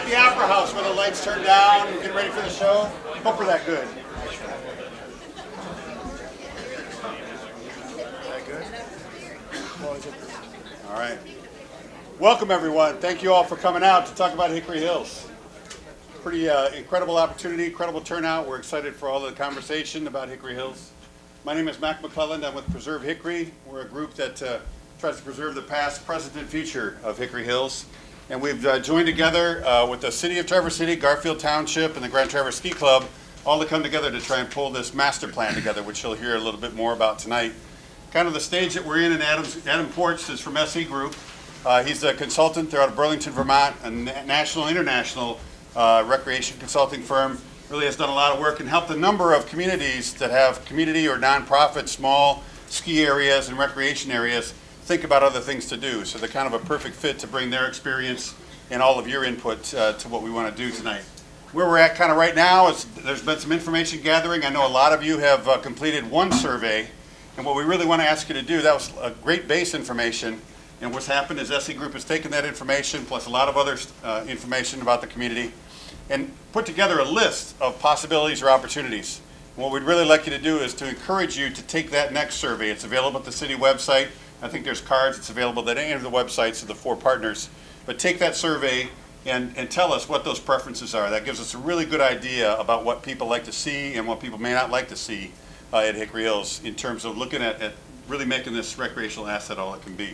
at the Opera House where the lights turn down, getting ready for the show. Hope we're that good. All right. Welcome, everyone. Thank you all for coming out to talk about Hickory Hills. Pretty incredible opportunity, incredible turnout. We're excited for all the conversation about Hickory Hills. My name is Mac McClelland. I'm with Preserve Hickory. We're a group that tries to preserve the past, present, and future of Hickory Hills. And we've joined together with the City of Traverse City, Garfield Township, and the Grand Traverse Ski Club, all to come together to try and pull this master plan together, which you'll hear a little bit more about tonight. Kind of the stage that we're in, and Adam Ports is from SE Group. He's a consultant. They're out of Burlington, Vermont, a national, international recreation consulting firm. Really has done a lot of work and helped a number of communities that have community or nonprofit small ski areas and recreation areas think about other things to do. So they're kind of a perfect fit to bring their experience and all of your input to what we want to do tonight. Where we're at kind of right now is there's been some information gathering. I know a lot of you have completed one survey, and what we really want to ask you to do, that was a great base information, and what's happened is SE Group has taken that information plus a lot of other information about the community and put together a list of possibilities or opportunities. And what we'd really like you to do is to encourage you to take that next survey. It's available at the city website. I think there's cards. It's available at any of the websites of the four partners. But take that survey and tell us what those preferences are. That gives us a really good idea about what people like to see and what people may not like to see at Hickory Hills in terms of looking at really making this recreational asset all it can be.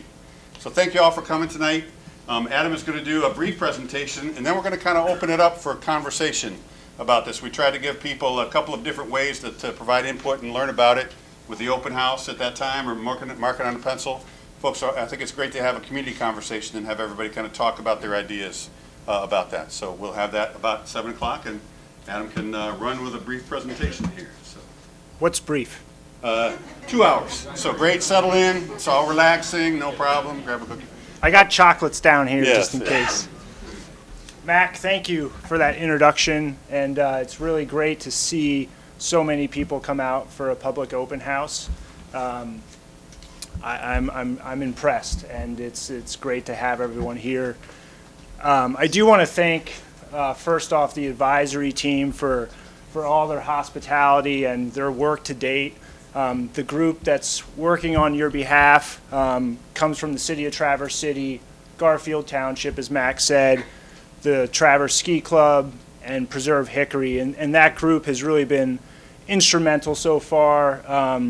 So thank you all for coming tonight. Adam is going to do a brief presentation, and then we're going to kind of open it up for a conversation about this. We tried to give people a couple of different ways to provide input and learn about it with the open house at that time, or marking on a pencil. Folks, I think it's great to have a community conversation and have everybody kind of talk about their ideas about that. So we'll have that about 7 o'clock, and Adam can run with a brief presentation here. So. What's brief? 2 hours. So great, settle in. It's all relaxing, no problem. Grab a cookie. I got chocolates down here yes, just in case. Mac, thank you for that introduction, and it's really great to see so many people come out for a public open house. I'm impressed, and it's great to have everyone here. I do want to thank first off the advisory team for all their hospitality and their work to date. The group that's working on your behalf comes from the City of Traverse City, Garfield Township, as Max said, the Traverse Ski Club, and Preserve Hickory. And that group has really been instrumental so far.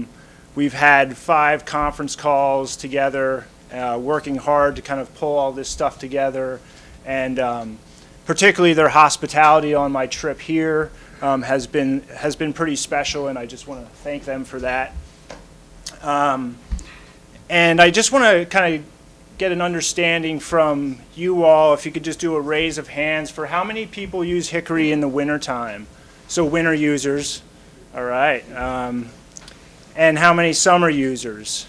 We've had 5 conference calls together, working hard to kind of pull all this stuff together. And particularly their hospitality on my trip here has been pretty special, and I just want to thank them for that. And I just want to kind of get an understanding from you all, if you could just do a raise of hands for how many people use Hickory in the wintertime. So winter users, all right. And how many summer users?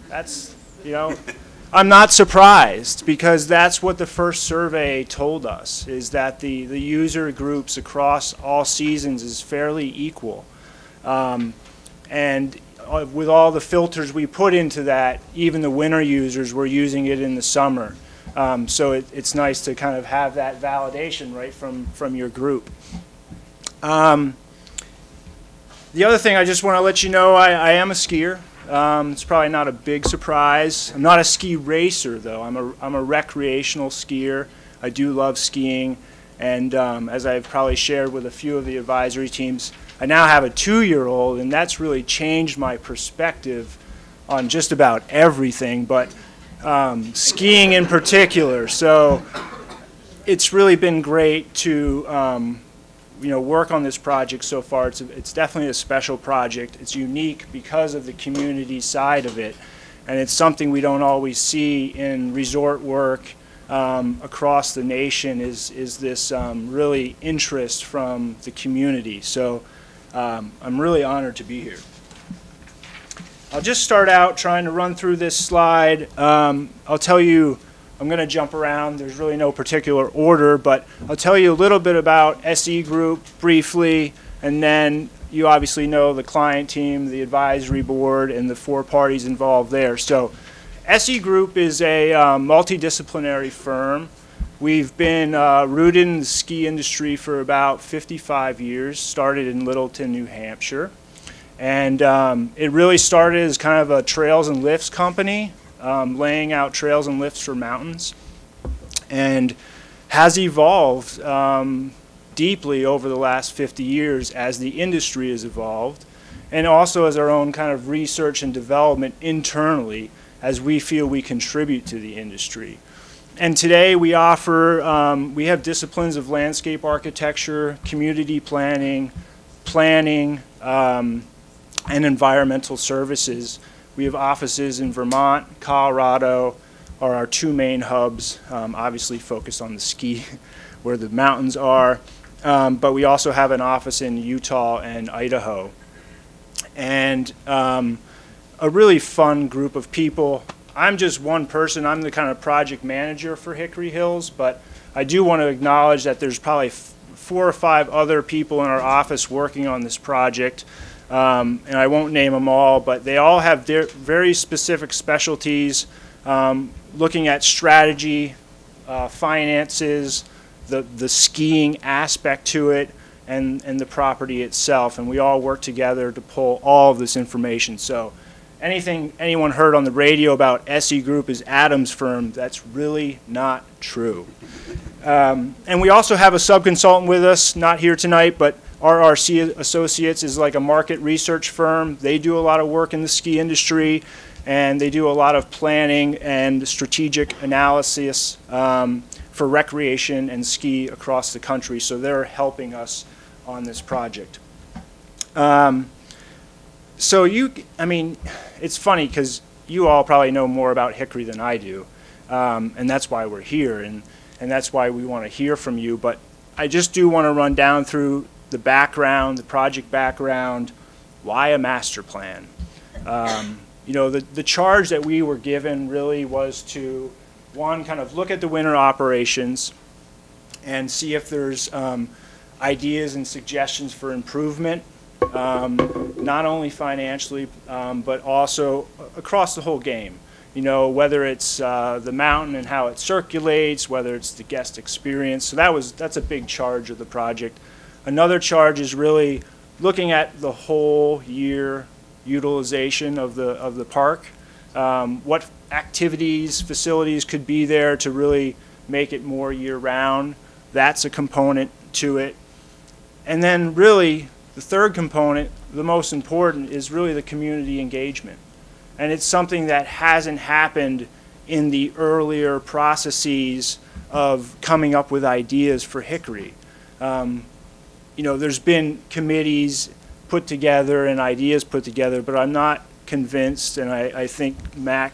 That's, you know, I'm not surprised, because that's what the first survey told us, is that the user groups across all seasons is fairly equal. And with all the filters we put into that, even the winter users were using it in the summer. So it's nice to kind of have that validation right from your group. The other thing I just want to let you know, I am a skier. It's probably not a big surprise. I'm not a ski racer, though. I'm a recreational skier. I do love skiing, and as I've probably shared with a few of the advisory teams, I now have a 2-year-old, and that's really changed my perspective on just about everything, but skiing in particular. So it's really been great to work on this project so far. It's definitely a special project. It's unique because of the community side of it, and it's something we don't always see in resort work across the nation, is this really interest from the community. So I'm really honored to be here. I'll just start out trying to run through this slide. I'll tell you, I'm going to jump around. There's really no particular order, but I'll tell you a little bit about SE Group briefly, and then you obviously know the client team, the advisory board, and the 4 parties involved there. So SE Group is a multidisciplinary firm. We've been rooted in the ski industry for about 55 years, started in Littleton, New Hampshire. And it really started as kind of a trails and lifts company, laying out trails and lifts for mountains, and has evolved deeply over the last 50 years as the industry has evolved, and also as our own kind of research and development internally as we feel we contribute to the industry. And today we offer, we have disciplines of landscape architecture, community planning, and environmental services. We have offices in Vermont, Colorado, are our two main hubs, obviously focused on the ski, where the mountains are, but we also have an office in Utah and Idaho. And a really fun group of people. I'm just one person. I'm the kind of project manager for Hickory Hills, but I do want to acknowledge that there's probably 4 or 5 other people in our office working on this project. And I won't name them all, but they all have their very specific specialties, looking at strategy, finances, the skiing aspect to it, and the property itself. And we all work together to pull all of this information. So anything anyone heard on the radio about SE Group is Adam's firm, that's really not true. And we also have a sub-consultant with us, not here tonight, but RRC Associates is like a market research firm. They do a lot of work in the ski industry, and they do a lot of planning and strategic analysis for recreation and ski across the country. So they're helping us on this project. So I mean, it's funny because you all probably know more about Hickory than I do, and that's why we're here, and that's why we want to hear from you. But I just do want to run down through the background, the project background, why a master plan. You know, the charge that we were given really was to, one, kind of look at the winter operations and see if there's ideas and suggestions for improvement, not only financially, but also across the whole game. You know, whether it's the mountain and how it circulates, whether it's the guest experience. So that's a big charge of the project. Another charge is really looking at the whole year utilization of the park. What activities, facilities could be there to really make it more year-round. That's a component to it. And then really, the third component, the most important, is really the community engagement. And it's something that hasn't happened in the earlier processes of coming up with ideas for Hickory. You know, there's been committees put together and ideas put together, but I'm not convinced, and I think Mac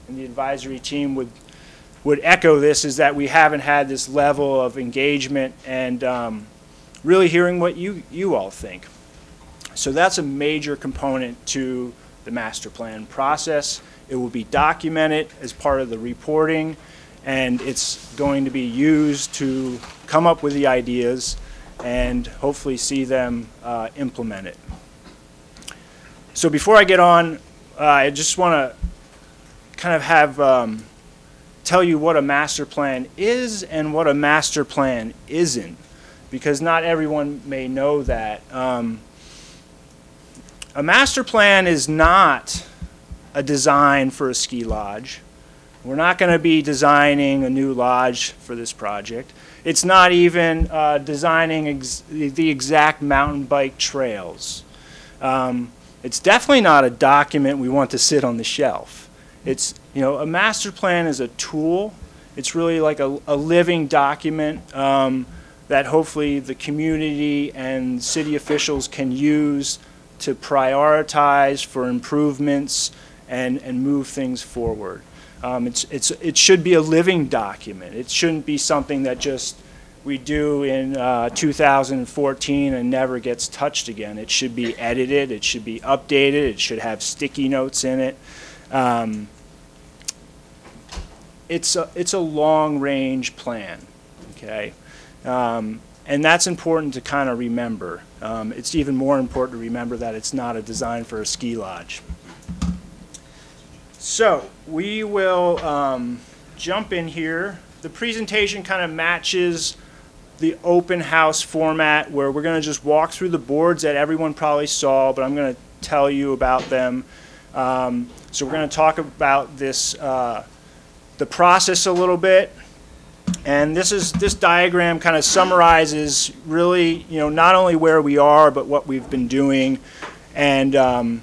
and the advisory team would echo this, is that we haven't had this level of engagement and really hearing what you all think. So that's a major component to the master plan process. It will be documented as part of the reporting, and it's going to be used to come up with the ideas and hopefully see them implemented. So before I get on, I just want to kind of have tell you what a master plan is and what a master plan isn't, because not everyone may know that. A master plan is not a design for a ski lodge. We're not going to be designing a new lodge for this project. It's not even designing the exact mountain bike trails. It's definitely not a document we want to sit on the shelf. It's, you know, a master plan is a tool. It's really like a living document that hopefully the community and city officials can use to prioritize for improvements and move things forward. It should be a living document. It shouldn't be something that just we do in 2014 and never gets touched again. It should be edited. It should be updated. It should have sticky notes in it. It's a long-range plan, okay? And that's important to kind of remember. It's even more important to remember that it's not a design for a ski lodge. So we will jump in here the presentation kind of matches the open house format where we're going to just walk through the boards that everyone probably saw, but I'm going to tell you about them. So we're going to talk about this, the process a little bit. And this diagram kind of summarizes really, not only where we are, but what we've been doing. And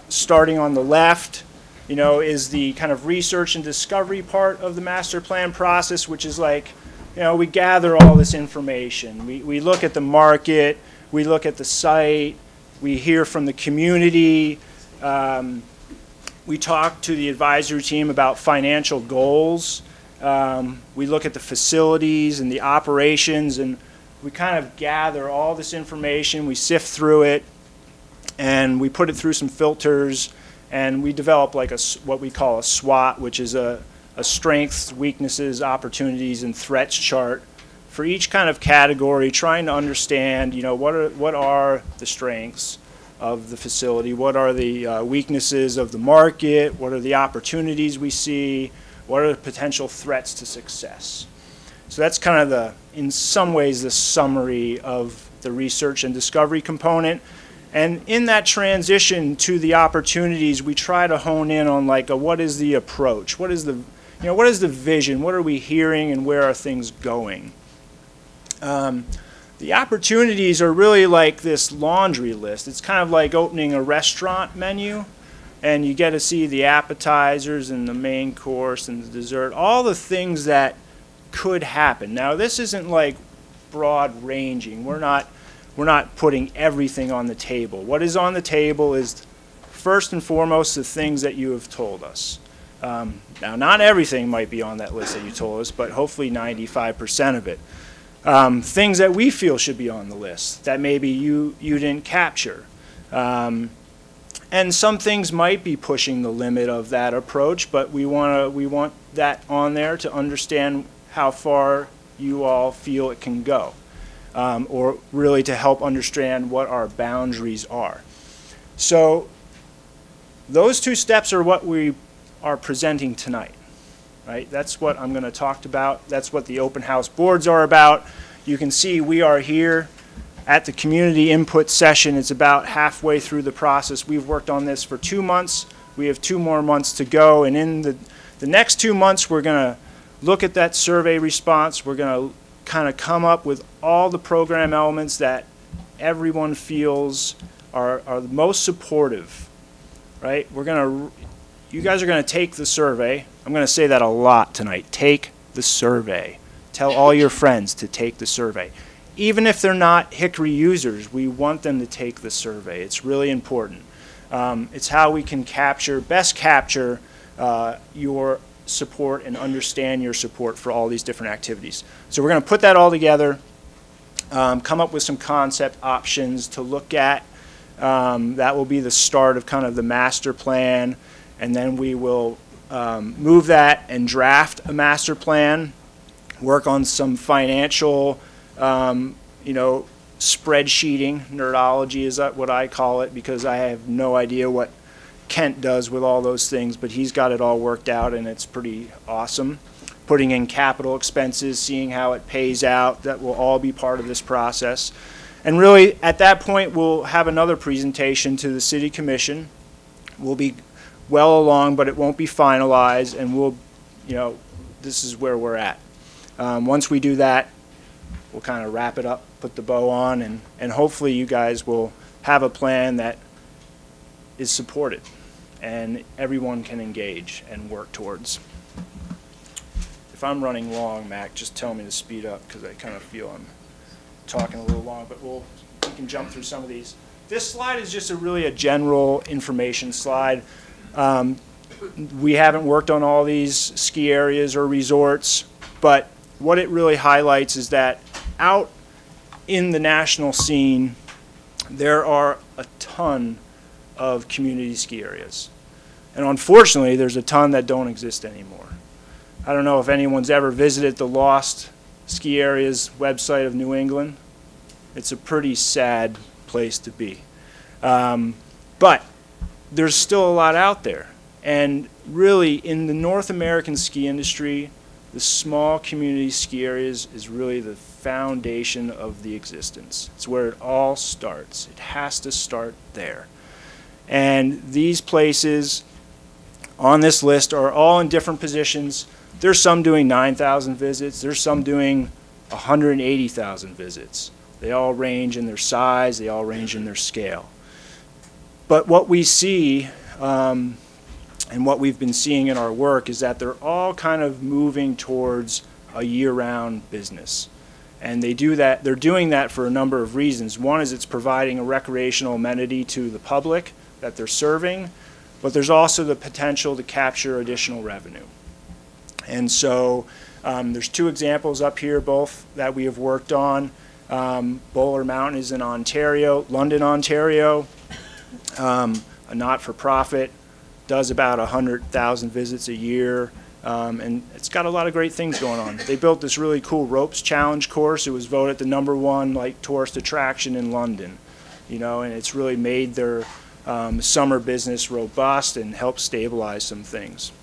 starting on the left, is the kind of research and discovery part of the master plan process, which is like, we gather all this information. We look at the market, we look at the site, we hear from the community, we talk to the advisory team about financial goals. We look at the facilities and the operations, and we kind of gather all this information, we sift through it, and we put it through some filters, and we develop like what we call a SWOT, which is a strengths, weaknesses, opportunities, and threats chart for each kind of category, trying to understand, what are the strengths of the facility, what are the weaknesses of the market, what are the opportunities we see, what are the potential threats to success. So that's kind of in some ways, the summary of the research and discovery component. And in that transition to the opportunities, we try to hone in on like what is the approach, what is the vision, what are we hearing, and where are things going. The opportunities are really like this laundry list. It's kind of like opening a restaurant menu, and you get to see the appetizers and the main course and the dessert, all the things that could happen. Now, this isn't like broad ranging. We're not putting everything on the table. What is on the table is first and foremost the things that you have told us. Now, not everything might be on that list that you told us, but hopefully 95% of it. Things that we feel should be on the list that maybe you didn't capture. And some things might be pushing the limit of that approach, but we want that on there to understand how far you all feel it can go, or really to help understand what our boundaries are. So those two steps are what we are presenting tonight, right? That's what I'm going to talk about. That's what the open house boards are about. You can see we are here at the community input session. It's about halfway through the process. We've worked on this for 2 months. We have 2 more months to go, and in the next 2 months we're going to look at that survey response. We're going to kind of come up with all the program elements that everyone feels are the most supportive, right? You guys are going to take the survey. I'm going to say that a lot tonight. Take the survey. Tell all your friends to take the survey. Even if they're not Hickory users, we want them to take the survey. It's really important. It's how we can best capture your support and understand your support for all these different activities. So we're going to put that all together, come up with some concept options to look at. That will be the start of kind of the master plan, and then we will move that and draft a master plan, work on some financial spreadsheeting. Nerdology is what I call it, because I have no idea what Kent does with all those things, but he's got it all worked out, and it's pretty awesome. Putting in capital expenses, seeing how it pays out, that will all be part of this process. And really, at that point, we'll have another presentation to the City Commission. We'll be well along, but it won't be finalized, and this is where we're at. Once we do that, we'll kind of wrap it up, put the bow on, and hopefully you guys will have a plan that is supported and everyone can engage and work towards. If I'm running long, Mac, just tell me to speed up, because I kind of feel I'm talking a little long, but we can jump through some of these. This slide is just really a general information slide. We haven't worked on all these ski areas or resorts, but what it really highlights is that out in the national scene, there are a ton of community ski areas. And unfortunately, there's a ton that don't exist anymore. I don't know if anyone's ever visited the Lost Ski Areas website of New England. It's a pretty sad place to be. But there's still a lot out there. And really, in the North American ski industry, the small community ski areas is really the foundation of the existence. It's where it all starts. It has to start there. And these places on this list are all in different positions. There's some doing 9,000 visits. There's some doing 180,000 visits. They all range in their size. They all range in their scale. But what we see, and what we've been seeing in our work, is that they're all kind of moving towards a year-round business. And they do that, they're doing that for a number of reasons. One is it's providing a recreational amenity to the public that they're serving, but there's also the potential to capture additional revenue. And so there's two examples up here, both that we have worked on. Bowler Mountain is in Ontario, London, Ontario, a not-for-profit, does about 100,000 visits a year, and it's got a lot of great things going on. They built this really cool ropes challenge course. It was voted the #1 like tourist attraction in London, you know, and it's really made their summer business robust and helped stabilize some things.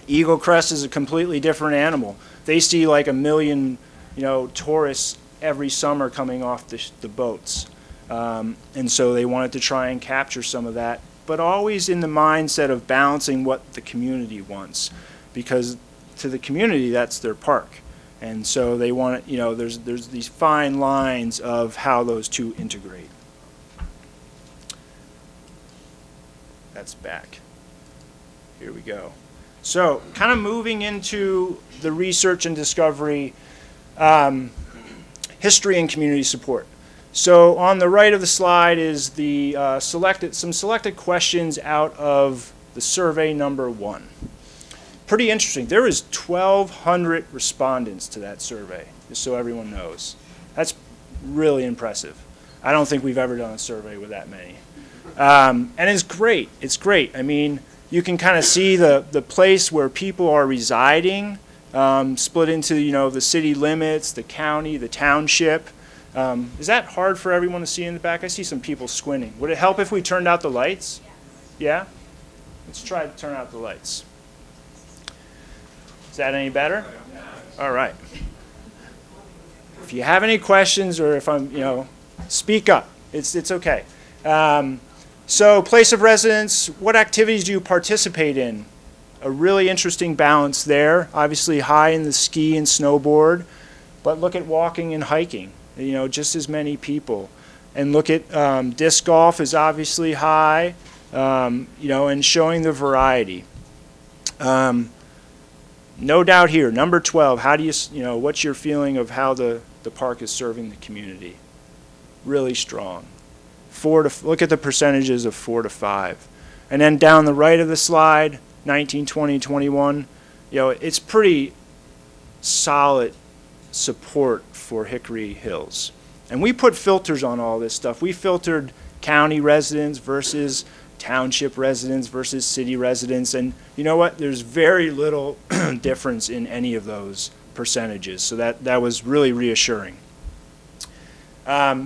Eagle Crest is a completely different animal. They see like 1 million, you know, tourists every summer coming off the boats, and so they wanted to try and capture some of that, but always in the mindset of balancing what the community wants, because to the community that's their park, and so they want it, you know, there's these fine lines of how those two integrate. That's back. Here we go. So kind of moving into the research and discovery, history and community support. So on the right of the slide is the some selected questions out of the survey #1. Pretty interesting. There was 1,200 respondents to that survey, just so everyone knows. That's really impressive. I don't think we've ever done a survey with that many. And it's great. It's great. I mean, you can kind of see the place where people are residing, split into, you know, the city limits, the county, the township. Is that hard for everyone to see in the back? I see some people squinting. Would it help if we turned out the lights? Yeah? Let's try to turn out the lights. Is that any better? All right. If you have any questions, or if I'm, you know, speak up. It's okay. So place of residence, what activities do you participate in? A really interesting balance there. Obviously high in the ski and snowboard, but look at walking and hiking. You know, just as many people. And look at disc golf is obviously high, you know, and showing the variety. No doubt here, #12, how do you know, what's your feeling of how the park is serving the community? Really strong. Look at the percentages of 4 to 5. And then down the right of the slide, 19, 20, 21, you know, it's pretty solid support for Hickory Hills. And we put filters on all this stuff. We filtered county residents versus township residents versus city residents, and you know what? There's very little difference in any of those percentages, so that was really reassuring.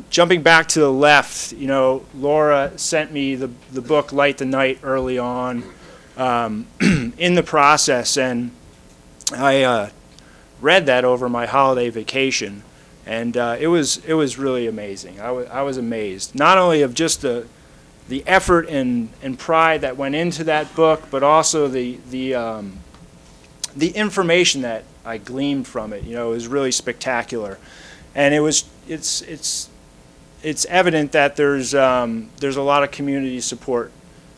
Jumping back to the left, you know, Laura sent me the book Light the Night early on in the process, and I read that over my holiday vacation, and it was really amazing. I was amazed, not only of just the effort and pride that went into that book, but also the information that I gleaned from it. You know, it was really spectacular, and it's evident that there's a lot of community support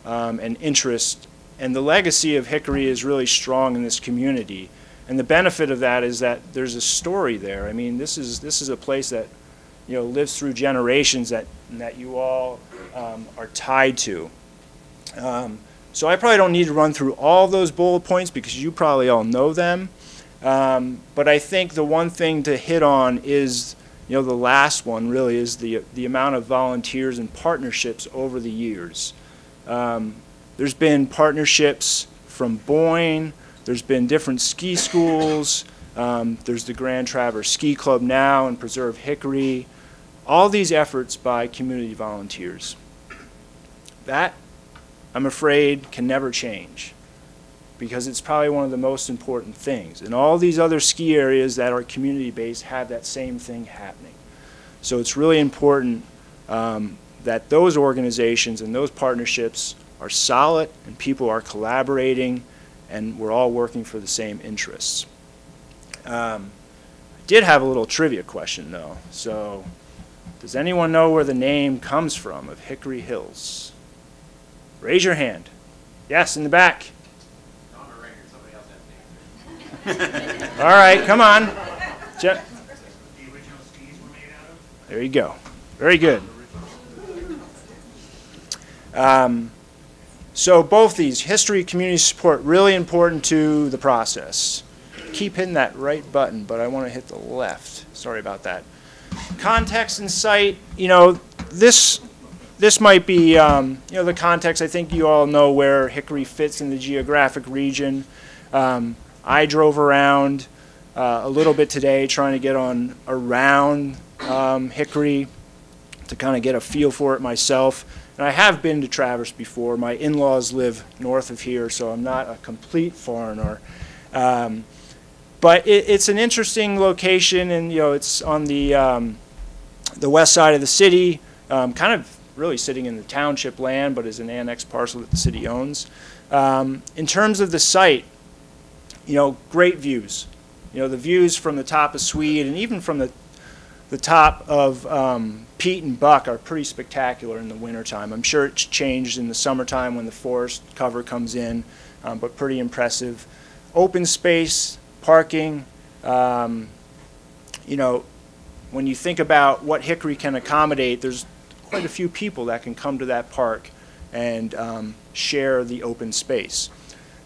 and interest, and the legacy of Hickory is really strong in this community. And the benefit of that is that there's a story there. I mean, this is a place that, you know, lives through generations that you all are tied to. So I probably don't need to run through all those bullet points because you probably all know them. But I think the one thing to hit on is, you know, the last one really is the amount of volunteers and partnerships over the years. There's been partnerships from Boyne. There's been different ski schools. There's the Grand Traverse Ski Club now and Preserve Hickory. All these efforts by community volunteers. That, I'm afraid, can never change because it's probably one of the most important things. And all these other ski areas that are community-based have that same thing happening. So it's really important that those organizations and those partnerships are solid and people are collaborating and we're all working for the same interests. I did have a little trivia question though. So does anyone know where the name comes from of Hickory Hills? Raise your hand. Yes, in the back. All right, come on. Jeff. The original skis were made out of? There you go. Very good. So both these, history, community support, really important to the process. Keep hitting that right button, but I want to hit the left. Sorry about that. Context and site, this might be, the context. I think you all know where Hickory fits in the geographic region. I drove around a little bit today trying to get on around Hickory to kind of get a feel for it myself. And I have been to Traverse before. My in-laws live north of here, so I'm not a complete foreigner. But it's an interesting location, and it's on the west side of the city, kind of really sitting in the township land, but is an annexed parcel that the city owns. In terms of the site, great views. The views from the top of Swede and even from the top of Pete and Buck are pretty spectacular in the wintertime. I'm sure it's changed in the summertime when the forest cover comes in, but pretty impressive. Open space, parking, when you think about what Hickory can accommodate, there's quite a few people that can come to that park and share the open space.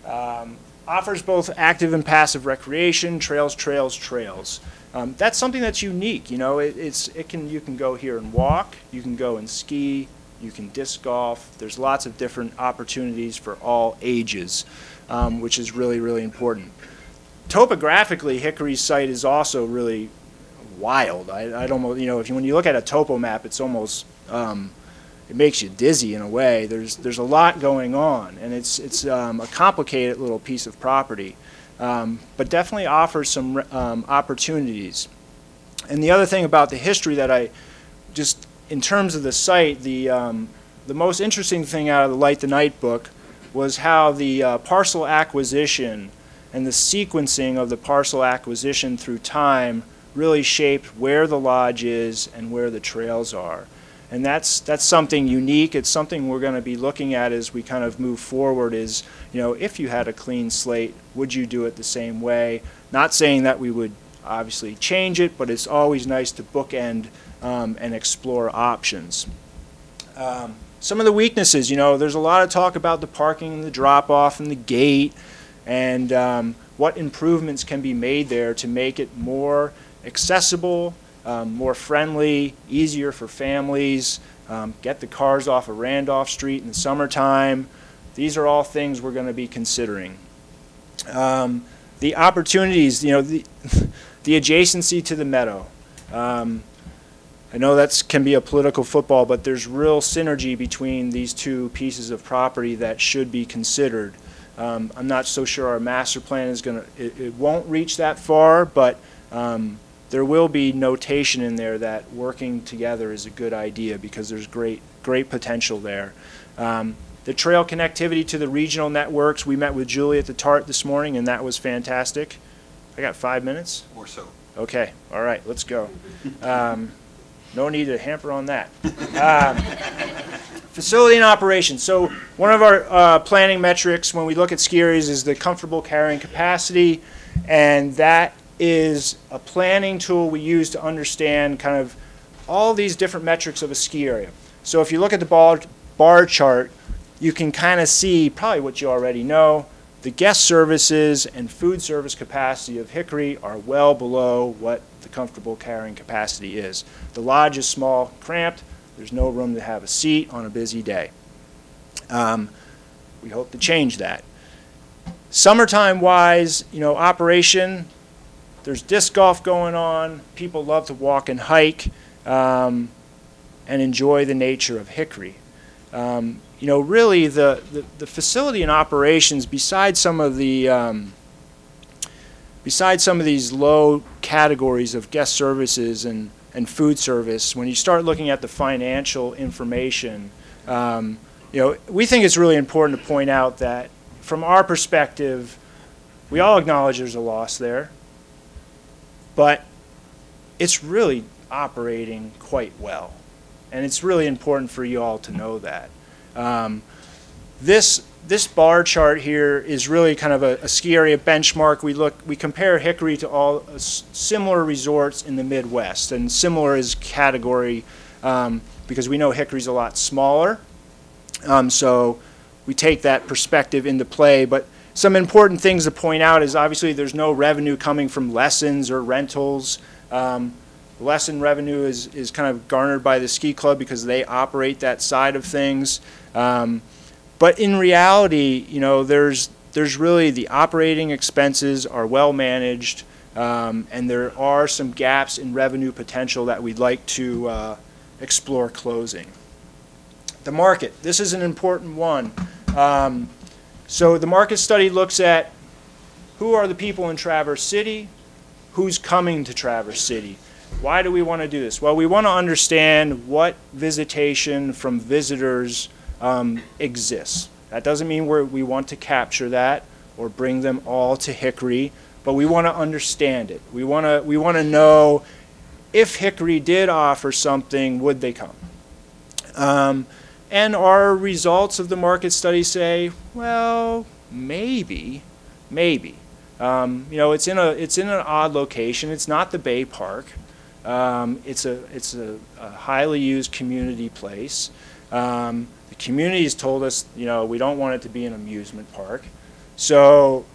Offers both active and passive recreation, trails. That's something that's unique. You can go here and walk, you can go and ski, you can disc golf. There's lots of different opportunities for all ages, which is really, really important. Topographically, Hickory's site is also really wild. I'd almost, when you look at a topo map, it's almost it makes you dizzy in a way. There's a lot going on, and it's a complicated little piece of property, but definitely offers some opportunities. And the other thing about the history that in terms of the site, the most interesting thing out of the Light the Night book was how the parcel acquisition and the sequencing of the parcel acquisition through time really shaped where the lodge is and where the trails are. And that's something unique. It's something we're going to be looking at as we kind of move forward is, if you had a clean slate, would you do it the same way? Not saying that we would obviously change it, but it's always nice to bookend and explore options. Some of the weaknesses, there's a lot of talk about the parking and the drop-off and the gate and what improvements can be made there to make it more accessible, more friendly, easier for families, get the cars off of Randolph Street in the summertime. These are all things we're going to be considering. The opportunities, the adjacency to the meadow. I know that can be a political football, but there's real synergy between these two pieces of property that should be considered. I'm not so sure our master plan is going to, it won't reach that far, but there will be notation in there that working together is a good idea because there's great potential there. The trail connectivity to the regional networks, we met with Julie at the TART this morning, and that was fantastic. I got 5 minutes? Or so. Okay, all right, let's go. No need to hamper on that. Facility and operations. So one of our planning metrics when we look at ski areas is the comfortable carrying capacity, and that is a planning tool we use to understand kind of all these different metrics of a ski area. So if you look at the bar chart, you can kind of see probably what you already know. The guest services and food service capacity of Hickory are well below what the comfortable carrying capacity is. The lodge is small, cramped. There's no room to have a seat on a busy day. We hope to change that. Summertime wise, operation, there's disc golf going on. People love to walk and hike and enjoy the nature of Hickory. Really the facility and operations, besides some of these low categories of guest services and food service, when you start looking at the financial information, we think it's really important to point out that from our perspective, we all acknowledge there's a loss there, but it's really operating quite well. And it's really important for you all to know that. This bar chart here is really kind of a ski area benchmark. We compare Hickory to all similar resorts in the Midwest, and similar is category because we know Hickory's a lot smaller. So we take that perspective into play. But some important things to point out is obviously there's no revenue coming from lessons or rentals. Lesson revenue is kind of garnered by the ski club because they operate that side of things. But in reality, there's really the operating expenses are well managed, and there are some gaps in revenue potential that we'd like to explore closing. The market, this is an important one. So the market study looks at who are the people in Traverse City, who's coming to Traverse City. Why do we want to do this? Well, we want to understand what visitation from visitors exists. That doesn't mean we want to capture that or bring them all to Hickory, but we want to understand it. We want to know if Hickory did offer something, would they come? And our results of the market study say, well, maybe. It's in an odd location. It's not the Bay Park. It's a highly used community place. The community has told us, we don't want it to be an amusement park. So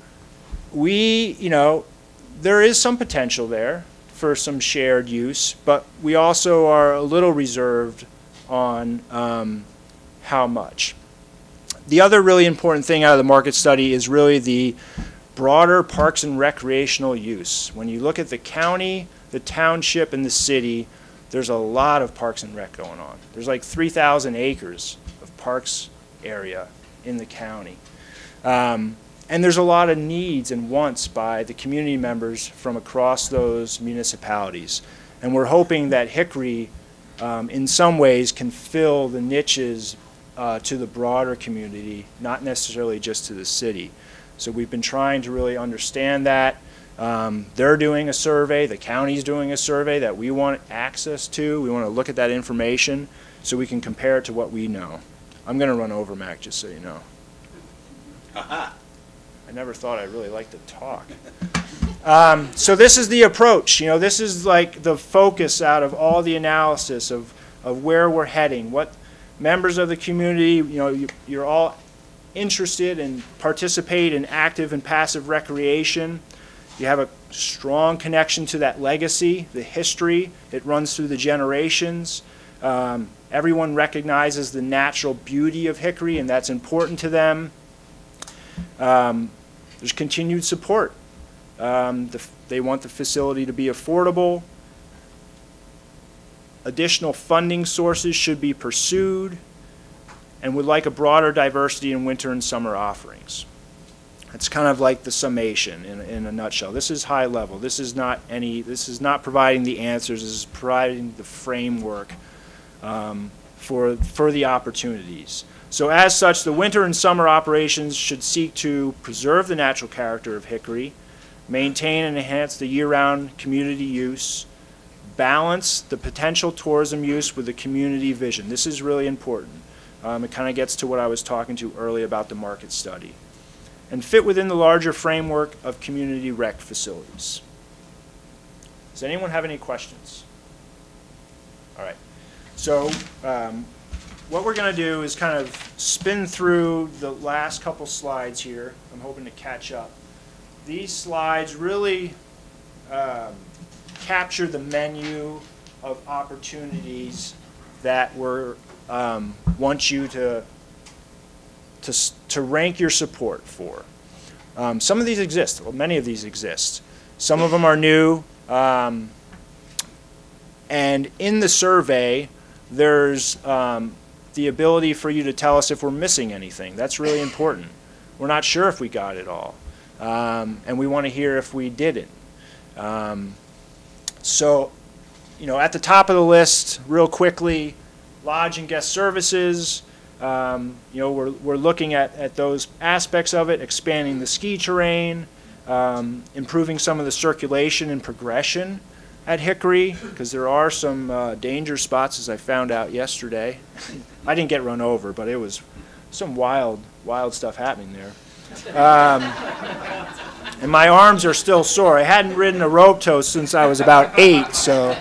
there is some potential there for some shared use, but we also are a little reserved on how much. The other really important thing out of the market study is really the broader parks and recreational use. When you look at the county, the township, and the city, there's a lot of parks and rec going on. There's like 3,000 acres of parks area in the county. And there's a lot of needs and wants by the community members from across those municipalities. And we're hoping that Hickory, in some ways, can fill the niches to the broader community, not necessarily just to the city. So we've been trying to really understand that. They're doing a survey, the county's doing a survey that we want access to. We want to look at that information so we can compare it to what we know. I'm going to run over, Mac, just so you know. Aha. I never thought I'd really like to talk. So this is the approach. This is like the focus out of all the analysis of where we're heading, what members of the community, you're all interested and participate in active and passive recreation. You have a strong connection to that legacy, the history. It runs through the generations. Everyone recognizes the natural beauty of Hickory, and that's important to them. There's continued support. They want the facility to be affordable. Additional funding sources should be pursued, and would like a broader diversity in winter and summer offerings. It's kind of like the summation in a nutshell. This is high level. This is not providing the answers. This is providing the framework for the opportunities. So as such, the winter and summer operations should seek to preserve the natural character of Hickory, maintain and enhance the year-round community use, balance the potential tourism use with the community vision. This is really important. It kind of gets to what I was talking to earlier about the market study. And fit within the larger framework of community rec facilities. Does anyone have any questions? All right. So what we're going to do is kind of spin through the last couple slides here. I'm hoping to catch up. These slides really capture the menu of opportunities that we want you to rank your support for. Some of these exist. Well, many of these exist. Some of them are new. And in the survey, there's the ability for you to tell us if we're missing anything. That's really important. We're not sure if we got it all, and we want to hear if we didn't. So, you know, at the top of the list, real quickly, lodge and guest services. You know, we're looking at those aspects of it, expanding the ski terrain, improving some of the circulation and progression at Hickory, because there are some danger spots, as I found out yesterday. I didn't get run over, but it was some wild stuff happening there. And my arms are still sore. I hadn't ridden a rope tow since I was about 8, so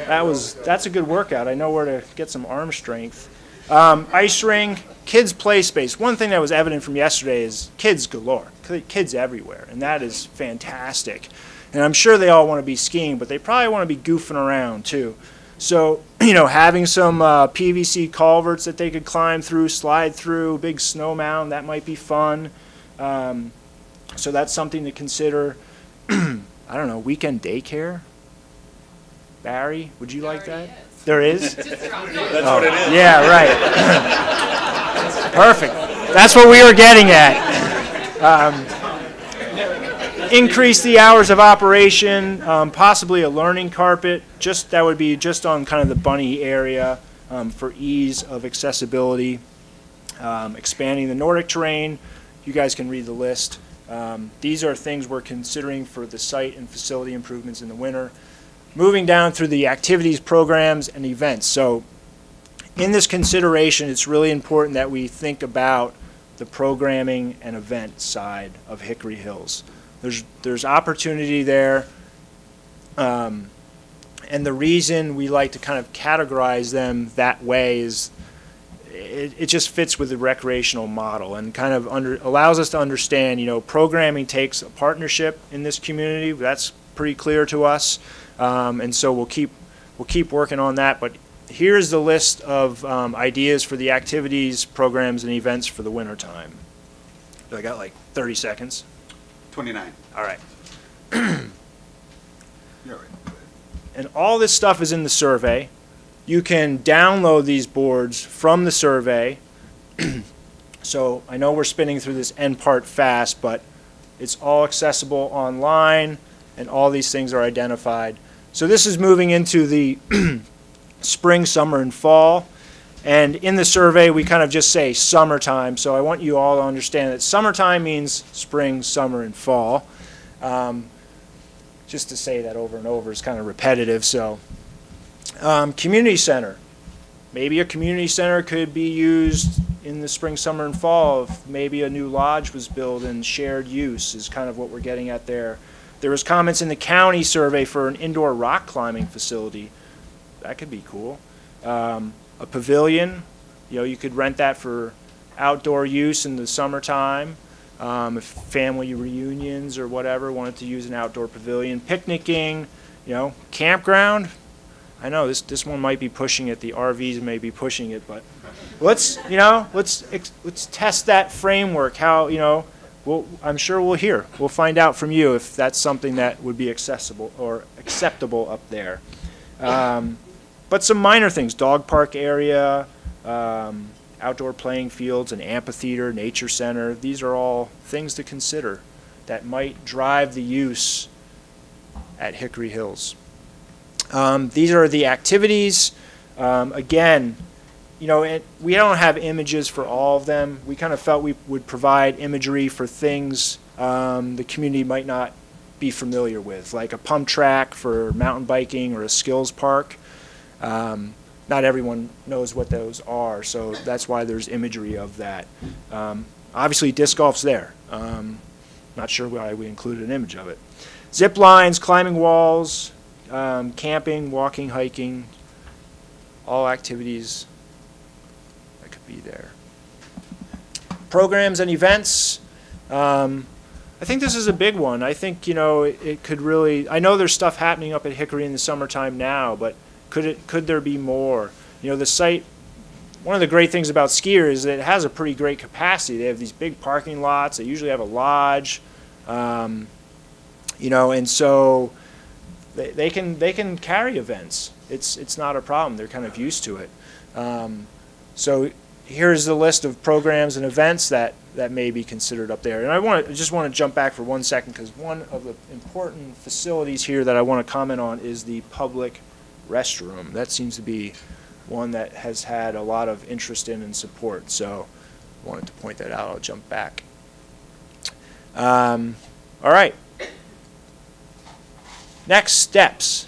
that's a good workout. I know where to get some arm strength. Ice ring, kids play space. One thing that was evident from yesterday is kids galore, kids everywhere, and that is fantastic. And I'm sure they all want to be skiing, but they probably want to be goofing around too. So, you know, having some PVC culverts that they could climb through, slide through, big snow mound, that might be fun. So that's something to consider. I don't know, weekend daycare? Barry, would you like that? There is? That's what it is. Yeah, right. Perfect. That's what we were getting at. Increase the hours of operation, possibly a learning carpet. That would be just on kind of the bunny area for ease of accessibility. Expanding the Nordic terrain. You guys can read the list. These are things we're considering for the site and facility improvements in the winter. Moving down through the activities, programs, and events. So in this consideration, it's really important that we think about the programming and event side of Hickory Hills. There's opportunity there, and the reason we like to kind of categorize them that way is it just fits with the recreational model and kind of allows us to understand, you know, programming takes a partnership in this community. That's pretty clear to us, and so we'll keep working on that. But here's the list of ideas for the activities, programs, and events for the winter time. I got like 30 seconds. 29. All right. You're right. And all this stuff is in the survey. You can download these boards from the survey. So I know we're spinning through this end part fast, but it's all accessible online, and all these things are identified. So this is moving into the spring, summer, and fall. And in the survey, we kind of just say summertime. So I want you all to understand that summertime means spring, summer, and fall. Just to say that over and over is kind of repetitive. So community center. Maybe a community center could be used in the spring, summer, and fall if maybe a new lodge was built and shared use is kind of what we're getting at there. There was comments in the county survey for an indoor rock climbing facility. That could be cool. A pavilion, you know, you could rent that for outdoor use in the summertime. If family reunions or whatever wanted to use an outdoor pavilion, picnicking, you know, campground. I know this one might be pushing it. The RVs may be pushing it, but let's test that framework. How, you know, I'm sure we'll find out from you if that's something that would be accessible or acceptable up there. But some minor things: dog park area, outdoor playing fields, an amphitheater, nature center. These are all things to consider that might drive the use at Hickory Hills. These are the activities. Again, you know, we don't have images for all of them. We kind of felt we would provide imagery for things the community might not be familiar with, like a pump track for mountain biking or a skills park. Not everyone knows what those are, so that's why there's imagery of that. Obviously, disc golf's there. Not sure why we included an image of it. Zip lines, climbing walls, camping, walking, hiking, all activities that could be there. Programs and events. I think this is a big one. I think, you know, it could really, I know there's stuff happening up at Hickory in the summertime now, but could there be more? You know, the site, one of the great things about Skier is that it has a pretty great capacity. They have these big parking lots. They usually have a lodge, you know, and so they can carry events. It's not a problem. They're kind of used to it. So here's the list of programs and events that may be considered up there. And I just want to jump back for 1 second, because one of the important facilities here that I want to comment on is the public restroom. That seems to be one that has had a lot of interest in and support. So I wanted to point that out. I'll jump back. All right. Next steps.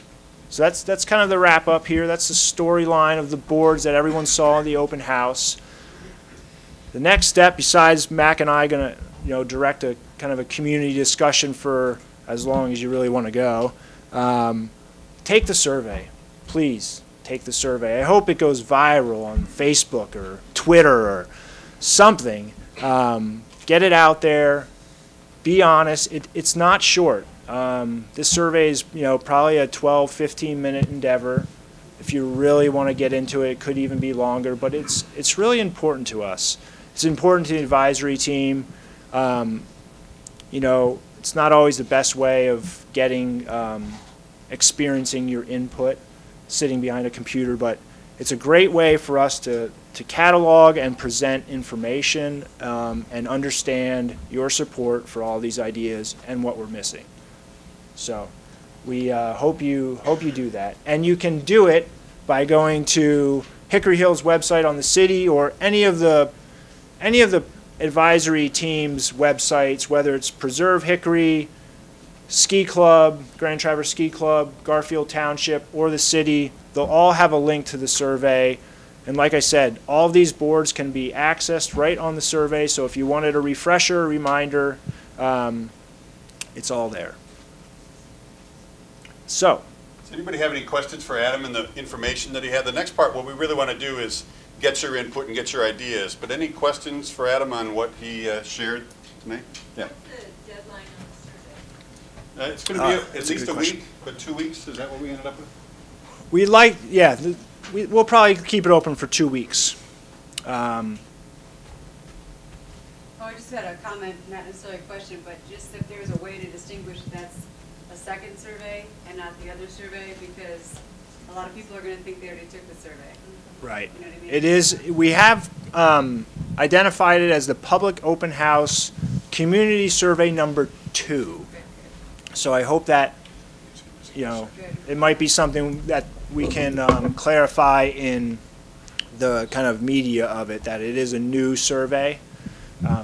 So that's kind of the wrap up here. That's the storyline of the boards that everyone saw in the open house. The next step, besides Mac and I going to direct a kind of a community discussion for as long as you really want to go, take the survey. Please take the survey. I hope it goes viral on Facebook or Twitter or something. Get it out there. Be honest. It's not short. This survey is probably a 12, 15-minute endeavor. If you really want to get into it, it could even be longer, but it's really important to us. It's important to the advisory team. It's not always the best way of getting, experiencing your input sitting behind a computer, but it's a great way for us to catalog and present information and understand your support for all these ideas and what we're missing. So we hope you do that. And you can do it by going to Hickory Hill's website on the city, or any of the advisory team's websites, whether it's Preserve Hickory, Ski Club, Grand Traverse Ski Club, Garfield Township, or the city. They'll all have a link to the survey. And like I said, all of these boards can be accessed right on the survey. So if you wanted a refresher, a reminder, it's all there. So, does anybody have any questions for Adam and the information that he had? The next part, what we really want to do is get your input and get your ideas. But any questions for Adam on what he shared tonight? Yeah. What's the deadline on the survey? It's going to be at least a week, but 2 weeks. Is that what we ended up with? We'll probably keep it open for 2 weeks. Oh, I just had a comment, not necessarily a question, but just if there's a way to distinguish that's a second survey and not the other survey, because a lot of people are going to think they already took the survey. Right. You know what I mean? It is. We have identified it as the public open house community survey number 2. So I hope that it might be something that we can clarify in the kind of media of it, that it is a new survey. I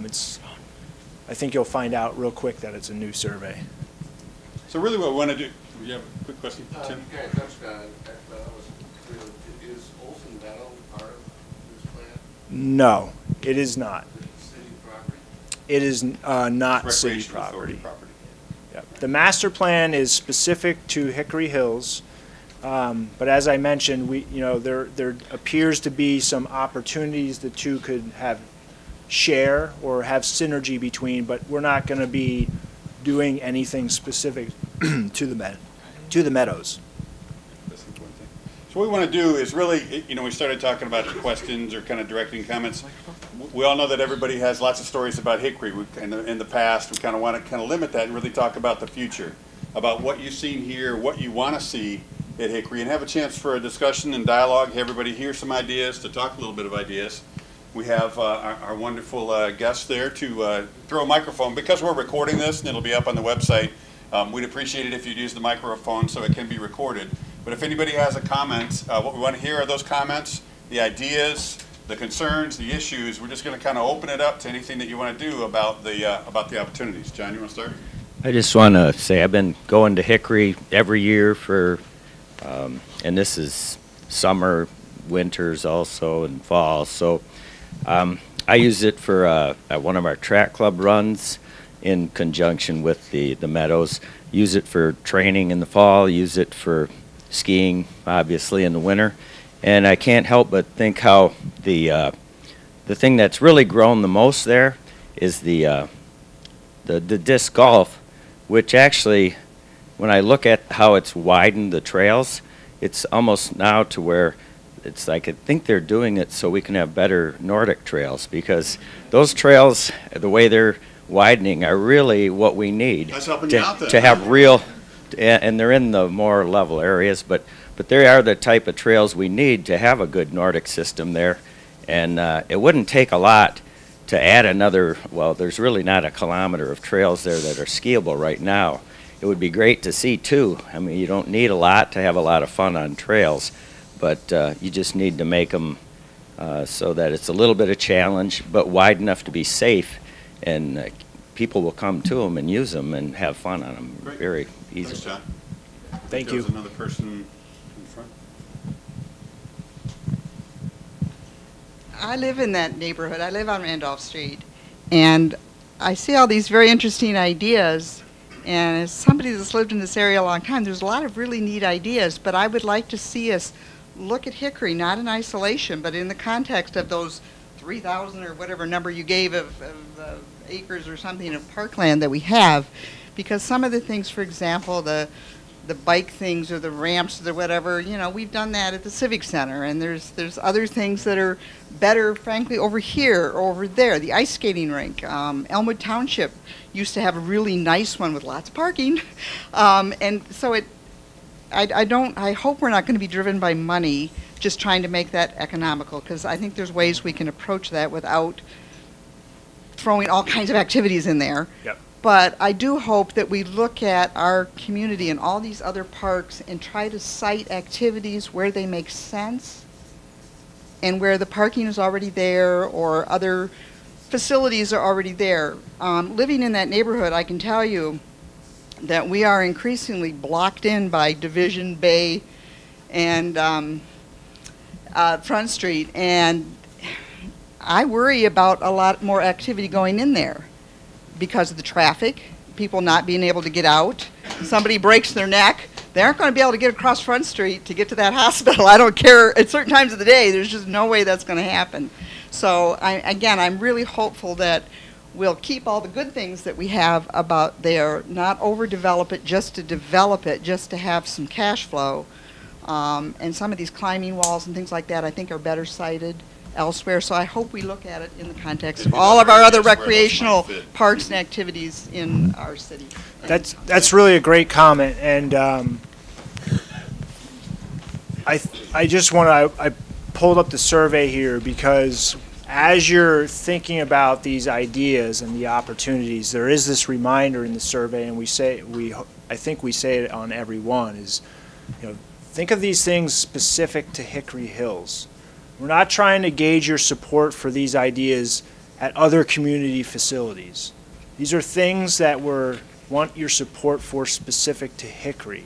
think you'll find out real quick that it's a new survey. So really what we want to do, you have a quick question, Tim? You kind of touched on it, but I wasn't clear. Is Olson Meadow part of this plan? No, it is not. Is it city property? It is not city Recreational authority property. Yep. The master plan is specific to Hickory Hills, but as I mentioned, there appears to be some opportunities the two could share or have synergy between, but we're not going to be doing anything specific to the meadows. That's the important thing. So what we want to do is really, we started talking about the questions or kind of directing comments. We all know that everybody has lots of stories about Hickory. In the past, we kind of want to limit that and really talk about the future, about what you've seen here, what you want to see at Hickory, and have a chance for a discussion and dialogue. Have everybody hear some ideas, to talk a little bit of ideas. We have our wonderful guests there to throw a microphone. Because we're recording this and it'll be up on the website, we'd appreciate it if you'd use the microphone so it can be recorded. But if anybody has a comment, what we want to hear are those comments, the ideas, the concerns, the issues. We're just going to kind of open it up to anything that you want to do about the opportunities. John, you want to start? I just want to say I've been going to Hickory every year for, and this is summer, winters also, and fall. So I use it for one of our track club runs in conjunction with the meadows. Use it for training in the fall. Use it for skiing, obviously, in the winter. And I can't help but think how the thing that's really grown the most there is the disc golf, which actually, when I look at how it's widened the trails, it's almost now to where it's like I think they're doing it so we can have better Nordic trails, because those trails, the way they're widening, are really what we need. That's helping you out then. To have real, and they're in the more level areas, but they are the type of trails we need to have a good Nordic system there. And it wouldn't take a lot to add another, well, there's really not a kilometer of trails there that are skiable right now. It would be great to see two. I mean, you don't need a lot to have a lot of fun on trails, but you just need to make them so that it's a little bit of challenge, but wide enough to be safe, and people will come to them and use them and have fun on them. Great. Very easy. Thanks, John. Thank There you. was another person in front. I live in that neighborhood. I live on Randolph Street, and I see all these very interesting ideas. And as somebody that's lived in this area a long time, there's a lot of really neat ideas, but I would like to see us look at Hickory, not in isolation, but in the context of those 3,000 or whatever number you gave of acres or something of parkland that we have. Because some of the things, for example, the bike things or the ramps or the whatever, you know, we've done that at the Civic Center, and there's other things that are better, frankly, over here or over there. The ice skating rink, Elmwood Township used to have a really nice one with lots of parking, and so I hope we're not going to be driven by money just trying to make that economical, because I think there's ways we can approach that without throwing all kinds of activities in there. Yep. But I do hope that we look at our community and all these other parks and try to cite activities where they make sense and where the parking is already there or other facilities are already there. Living in that neighborhood, I can tell you that we are increasingly blocked in by Division Bay and Front Street, and I worry about a lot more activity going in there because of the traffic, people not being able to get out. Somebody breaks their neck, they aren't going to be able to get across Front Street to get to that hospital. I don't care. At certain times of the day, there's just no way that's going to happen. So, I'm really hopeful that we'll keep all the good things that we have about there, not overdevelop it just to develop it, just to have some cash flow. And some of these climbing walls and things like that, I think, are better sited elsewhere. So I hope we look at it in the context of all of our other recreational parks and activities in our city. That's really a great comment, and I just want to, I pulled up the survey here because as you're thinking about these ideas and the opportunities, there is this reminder in the survey, and I think we say it on every one, is, you know, think of these things specific to Hickory Hills. We're not trying to gauge your support for these ideas at other community facilities. These are things that we want your support for specific to Hickory.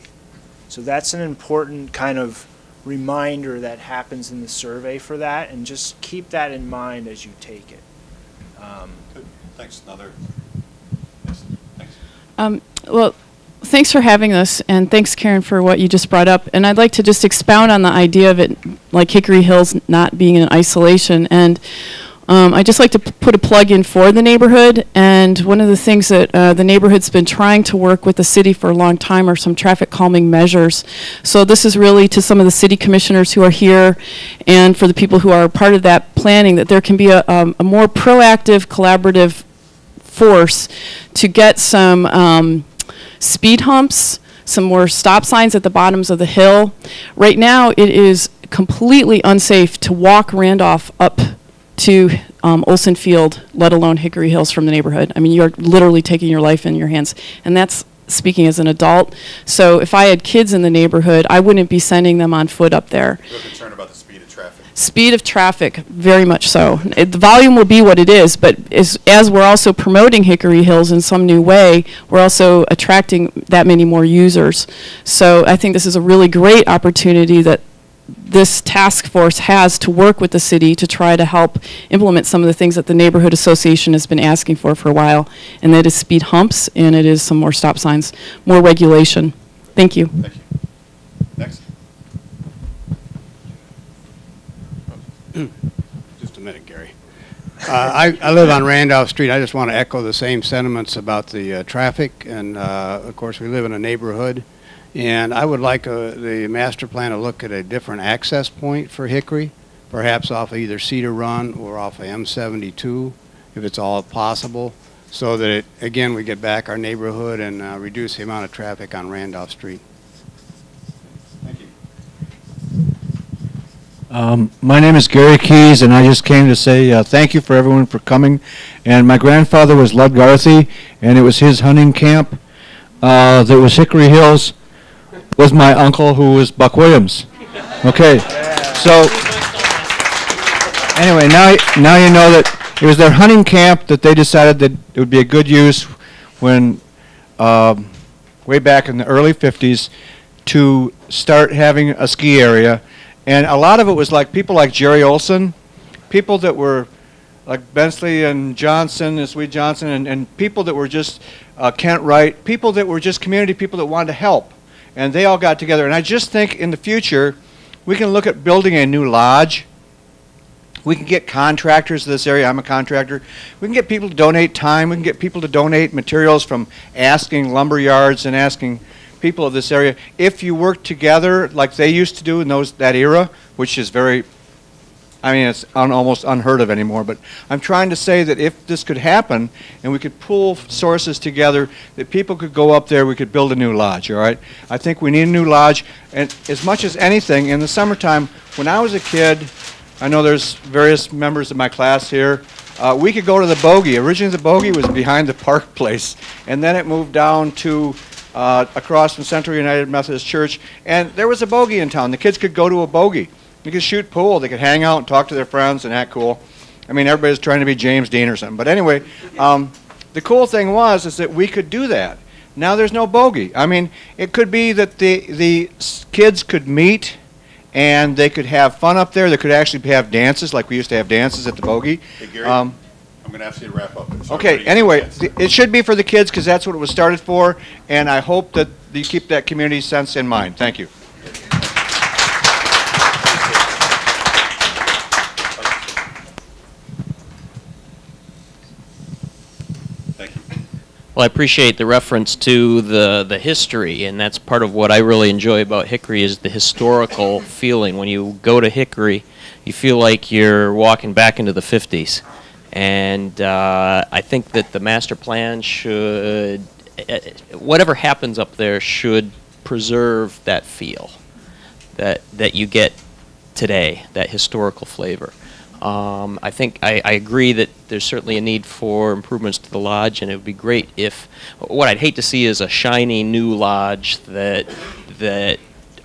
So that's an important kind of reminder that happens in the survey for that, and just keep that in mind as you take it. Good. Thanks. Another. Yes. Thanks. Well, thanks for having us, and thanks, Karen, for what you just brought up. And I'd like to just expound on the idea of it, like Hickory Hills not being in isolation. And I'd just like to put a plug in for the neighborhood. And one of the things that the neighborhood's been trying to work with the city for a long time are some traffic calming measures. So this is really to some of the city commissioners who are here, and for the people who are part of that planning, that there can be a more proactive, collaborative force to get some speed humps, some more stop signs at the bottoms of the hill. Right now, it is completely unsafe to walk Randolph up to Olson Field, let alone Hickory Hills from the neighborhood. I mean, you're literally taking your life in your hands. And that's speaking as an adult. So if I had kids in the neighborhood, I wouldn't be sending them on foot up there. You're concerned about the speed of traffic. Speed of traffic, very much so. The volume will be what it is, but as we're also promoting Hickory Hills in some new way, we're also attracting that many more users. So I think this is a really great opportunity that this task force has to work with the city to try to help implement some of the things that the neighborhood association has been asking for a while, and that is speed humps, and it is some more stop signs, more regulation. Thank you. Thank you. Next. Just a minute, Gary. I live on Randolph Street. I just want to echo the same sentiments about the traffic, and of course we live in a neighborhood. And I would like the master plan to look at a different access point for Hickory, perhaps off of either Cedar Run or off of M72, if it's all possible, so that, again, we get back our neighborhood and reduce the amount of traffic on Randolph Street. Thank you. My name is Gary Keys, and I just came to say thank you for everyone for coming. And my grandfather was Lud Garthy, and it was his hunting camp that was Hickory Hills, was my uncle who was Buck Williams. Okay, so anyway, now you know that it was their hunting camp that they decided that it would be a good use when way back in the early 50s to start having a ski area. And a lot of it was like people like Jerry Olson, people that were like Bensley and Johnson and Sweet Johnson, and people that were just Kent Wright, people that were just community people that wanted to help. And they all got together. And I just think in the future, we can look at building a new lodge. We can get contractors to this area. I'm a contractor. We can get people to donate time. We can get people to donate materials from asking lumber yards and asking people of this area. If you work together like they used to do in that era, which is very, I mean, it's almost unheard of anymore, but I'm trying to say that if this could happen and we could pool sources together, that people could go up there, we could build a new lodge, all right? I think we need a new lodge, and as much as anything, in the summertime, when I was a kid, I know there's various members of my class here, we could go to the Bogey. Originally the Bogey was behind the Park Place, and then it moved down to across from Central United Methodist Church, and there was a bogey in town. The kids could go to a bogey. They could shoot pool. They could hang out and talk to their friends and act cool. I mean, everybody's trying to be James Dean or something. But anyway, the cool thing is that we could do that. Now there's no bogey. I mean, it could be that the kids could meet and they could have fun up there. They could actually have dances like we used to have dances at the bogey. Hey, Gary, I'm going to ask you to wrap up. Okay, anyway, it should be for the kids because that's what it was started for, and I hope that you keep that community sense in mind. Thank you. Thank you. Well, I appreciate the reference to the history, and that's part of what I really enjoy about Hickory is the historical feeling. When you go to Hickory, you feel like you're walking back into the 50s. And I think that the master plan should, whatever happens up there, should preserve that feel that you get today, that historical flavor. I think I agree that there's certainly a need for improvements to the lodge, and it would be great if, what I'd hate to see is a shiny new lodge that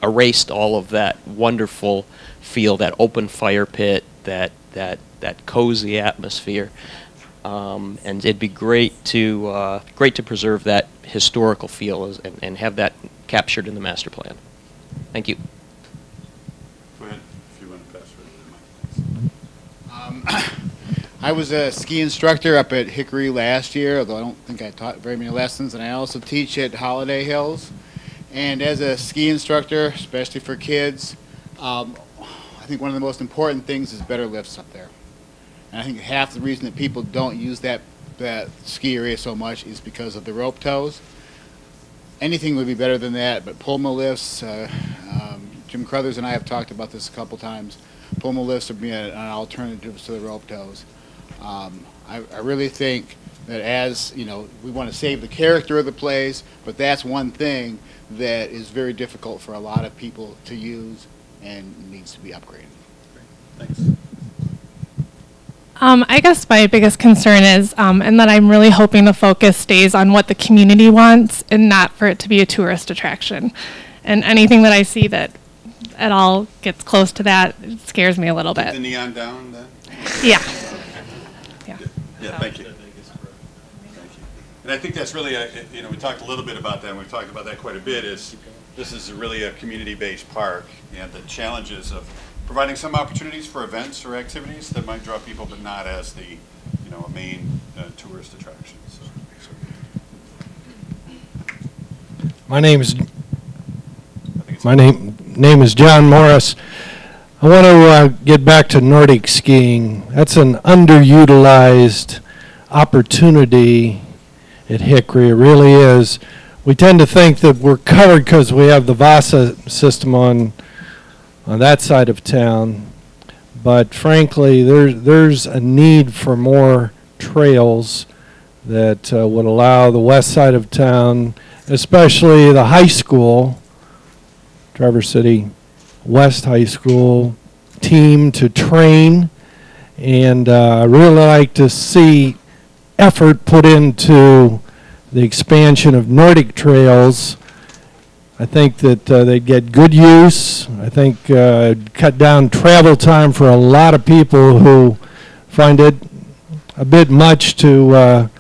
erased all of that wonderful feel, that open fire pit, that cozy atmosphere, and it'd be great to preserve that historical feel and have that captured in the master plan. Thank you. Go ahead, if you want to pass it. I was a ski instructor up at Hickory last year, although I don't think I taught very many lessons, and I also teach at Holiday Hills. And as a ski instructor, especially for kids, I think one of the most important things is better lifts up there. And I think half the reason that people don't use that ski area so much is because of the rope tows. Anything would be better than that, but Pullman lifts, Jim Crothers and I have talked about this a couple times. Pullman lifts would be an alternative to the rope tows. I really think that as, you know, we want to save the character of the place, but that's one thing that is very difficult for a lot of people to use and needs to be upgraded. Thanks. I guess my biggest concern is, and that I'm really hoping the focus stays on what the community wants and not for it to be a tourist attraction. And anything that I see that at all gets close to that, it scares me a little bit. The neon down then? Yeah. Yeah. Yeah, thank you. Thank you. And I think that's really, you know, we talked a little bit about that, and we've talked about that quite a bit, is this is really a community-based park, and the challenges of providing some opportunities for events or activities that might draw people, but not as the, you know, a main tourist attraction. My name is John Morris. I want to get back to Nordic skiing. That's an underutilized opportunity at Hickory. It really is. We tend to think that we're covered because we have the Vasa system on that side of town, but frankly there's a need for more trails that would allow the west side of town, especially the high school, Traverse City West High School, team to train, and I really like to see effort put into the expansion of Nordic trails. I think that they get good use. I think cut down travel time for a lot of people who find it a bit much to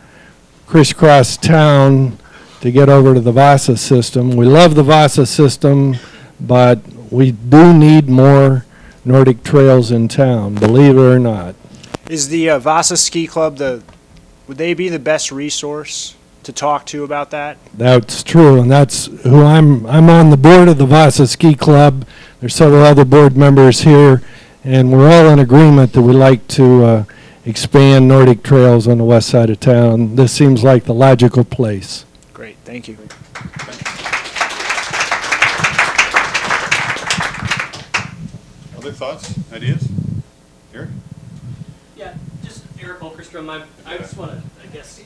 crisscross town to get over to the Vasa system. We love the Vasa system, but we do need more Nordic trails in town, believe it or not. Is the Vasa Ski Club would they be the best resource to talk to about that? That's true, and that's who I'm on the board of the Vasa Ski Club. There's several other board members here, and we're all in agreement that we like to expand Nordic trails on the west side of town. This seems like the logical place. Great, thank you. Other thoughts, ideas? Eric? Yeah, just Eric Olkerstrom. I just want to, I guess.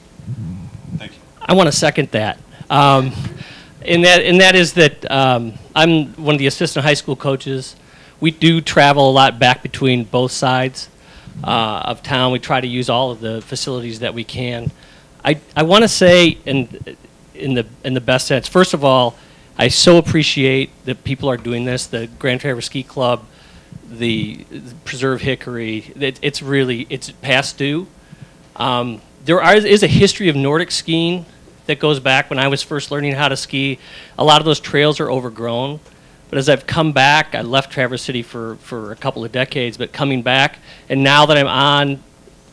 Thank you. I want to second that. And that is that I'm one of the assistant high school coaches. We do travel a lot back between both sides of town. We try to use all of the facilities that we can. I want to say in the best sense. First of all, I so appreciate that people are doing this. The Grand Traverse Ski Club, the Preserve Hickory. It's past due. There is a history of Nordic skiing that goes back when I was first learning how to ski. A lot of those trails are overgrown. But as I've come back, I left Traverse City for a couple of decades, but coming back, and now that I'm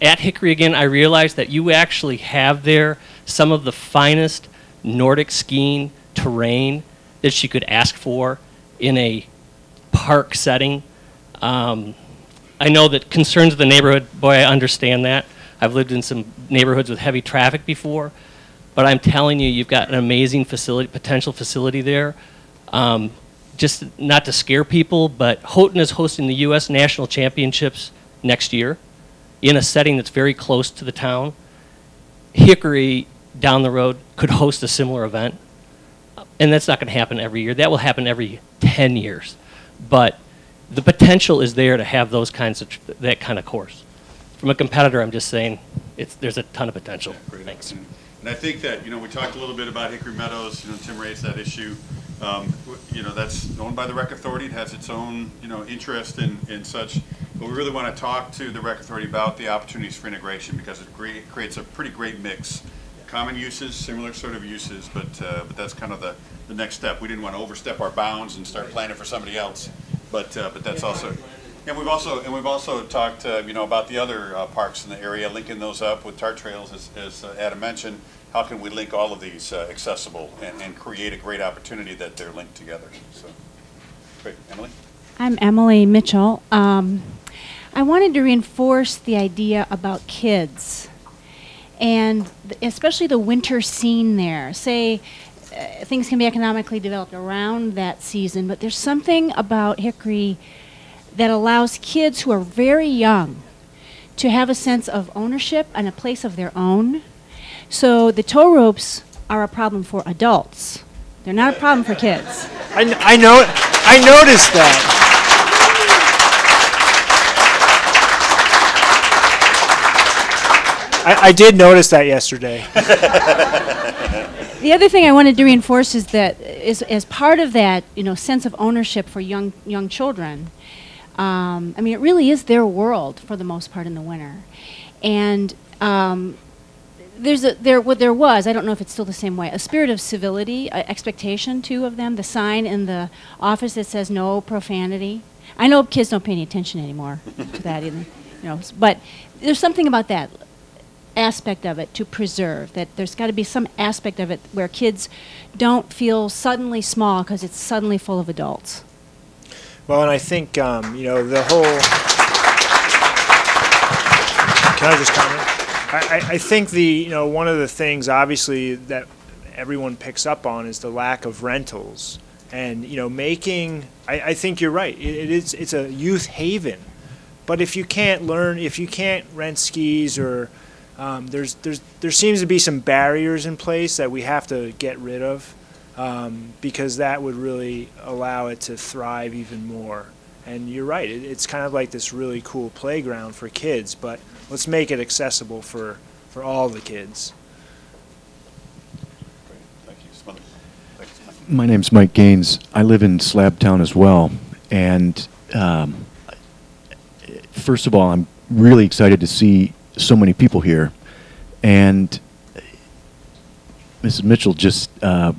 at Hickory again, I realize that you actually have there some of the finest Nordic skiing terrain that you could ask for in a park setting. I know that concerns of the neighborhood, boy, I understand that. I've lived in some neighborhoods with heavy traffic before, but I'm telling you, you've got an amazing facility, potential facility there. Just not to scare people, but Houghton is hosting the U.S. National Championships next year in a setting that's very close to the town. Hickory, down the road, could host a similar event. And that's not going to happen every year. That will happen every 10 years. But the potential is there to have those that kind of course. From a competitor, I'm just saying there's a ton of potential. Yeah, great. Thanks. And I think that, we talked a little bit about Hickory Meadows. Tim raised that issue. That's owned by the Rec Authority. It has its own, interest in such. But we really want to talk to the Rec Authority about the opportunities for integration, because it creates a pretty great mix. Common uses, similar sort of uses, but that's kind of the next step. We didn't want to overstep our bounds and start planning for somebody else. But that's also. And we've also talked, about the other parks in the area, linking those up with TART trails, as Adam mentioned. How can we link all of these accessible and create a great opportunity that they're linked together? So, great, Emily. I'm Emily Mitchell. I wanted to reinforce the idea about kids, and especially the winter scene there. Say, things can be economically developed around that season, but there's something about Hickory that allows kids who are very young to have a sense of ownership and a place of their own. So the tow ropes are a problem for adults. They're not a problem for kids. I noticed that. I did notice that yesterday. The other thing I wanted to reinforce is that as part of that, sense of ownership for young children. It really is their world for the most part in the winter, and there was, I don't know if it's still the same way, a spirit of civility, expectation too of them. The sign in the office that says no profanity. I know kids don't pay any attention anymore to that either, but there's something about that aspect of it to preserve, that there's got to be some aspect of it where kids don't feel suddenly small because it's suddenly full of adults. Well, and I think, the whole... Can I just comment? I think one of the things, obviously, that everyone picks up on is the lack of rentals. And, making... I think you're right. It's a youth haven. But if you can't rent skis, or there seems to be some barriers in place that we have to get rid of. Because that would really allow it to thrive even more. And you're right, it's kind of like this really cool playground for kids, but let's make it accessible for all the kids. Thank you. Smother. Thank you, Smother. My name's Mike Gaines. I live in Slabtown as well. And first of all, I'm really excited to see so many people here. And Mrs. Mitchell just, in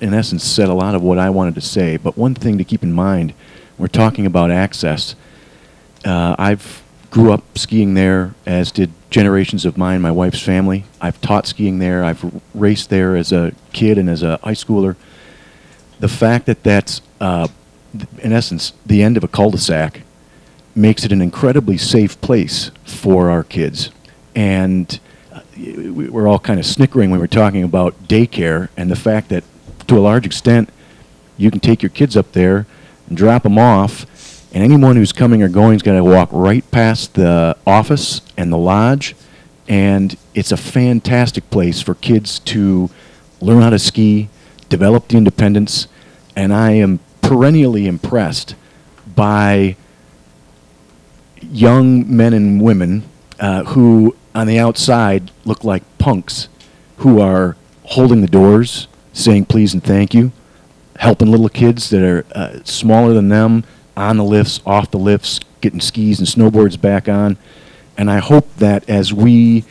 essence, said a lot of what I wanted to say. But one thing to keep in mind, we're talking about access. I've grew up skiing there, as did generations of mine, my wife's family. I've taught skiing there. I've raced there as a kid and as a high schooler. The fact that that's, in essence, the end of a cul-de-sac makes it an incredibly safe place for our kids. And we're all kind of snickering when we're talking about daycare and the fact that, to a large extent, you can take your kids up there and drop them off, and anyone who's coming or going is going to walk right past the office and the lodge, and it's a fantastic place for kids to learn how to ski, develop the independence, and I am perennially impressed by young men and women who, on the outside, look like punks, who are holding the doors, saying please and thank you, helping little kids that are smaller than them on the lifts, off the lifts, getting skis and snowboards back on. And I hope that as we